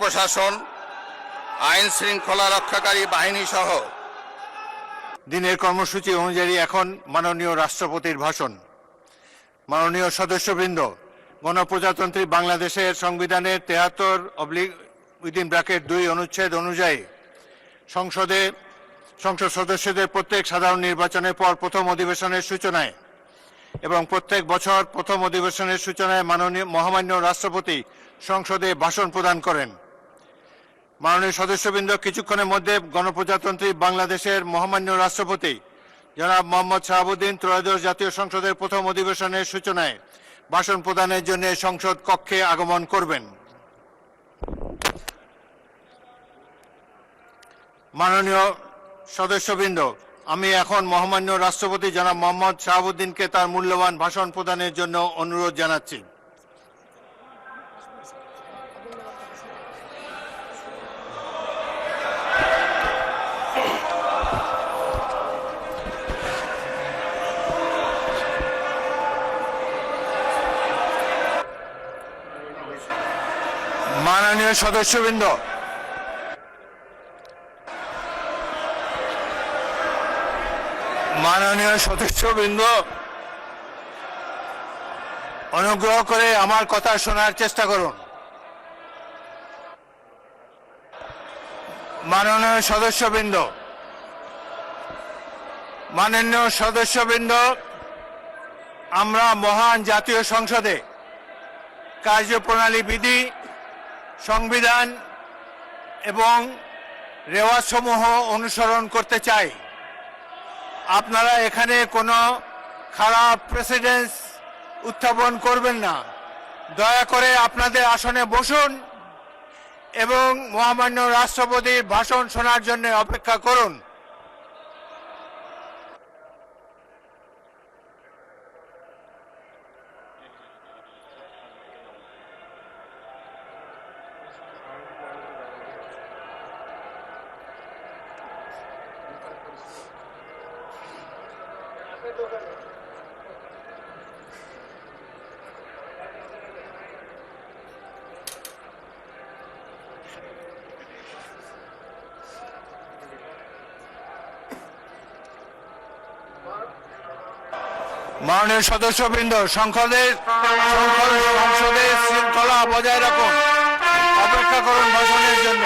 প্রশাসন, আইন শৃঙ্খলা রক্ষাকারী বাহিনী সহ দিনের কর্মসূচি অনুযায়ী এখন মাননীয় রাষ্ট্রপতির ভাষণ। মাননীয় সদস্যবৃন্দ, গণপ্রজাতন্ত্রী বাংলাদেশের সংবিধানের 73/2 অনুচ্ছেদ অনুযায়ী সংসদ সদস্যদের প্রত্যেক সাধারণ নির্বাচনের পর প্রথম অধিবেশনের সূচনায় এবং প্রত্যেক বছর প্রথম অধিবেশনের সূচনায় মহামান্য রাষ্ট্রপতি সংসদে ভাষণ প্রদান করেন। মাননীয় সদস্যবৃন্দ, কিছুক্ষণের মধ্যে গণপ্রজাতন্ত্রী বাংলাদেশের মহামান্য রাষ্ট্রপতি জনাব মোহাম্মদ শাহাবুদ্দিন ত্রয়োদশ জাতীয় সংসদের প্রথম অধিবেশনের সূচনায় ভাষণ প্রদানের জন্য সংসদ কক্ষে আগমন করবেন। মাননীয় সদস্যবৃন্দ, আমি এখন মহামান্য রাষ্ট্রপতি জনাব মোহাম্মদ শাহাবুদ্দিনকে তার মূল্যবান ভাষণ প্রদানের জন্য অনুরোধ জানাচ্ছি। মাননীয় সদস্যবৃন্দ, অনুগ্রহ করে আমার কথা শোনার চেষ্টা করুন। মাননীয় সদস্যবৃন্দ, আমরা মহান জাতীয় সংসদে কার্যপ্রণালী বিধি, সংবিধান এবং রেওয়াজসমূহ অনুসরণ করতে চাই। আপনারা এখানে কোনো খারাপ প্রেসিডেন্স উত্থাপন করবেন না। দয়া করে আপনাদের আসনে বসুন এবং মহামান্য রাষ্ট্রপতির ভাষণ শোনার জন্য অপেক্ষা করুন। মাননীয় সদস্যবৃন্দ, সংসদের শৃঙ্খলা বজায় রাখুন। অপেক্ষা করুন ভাষণের জন্য।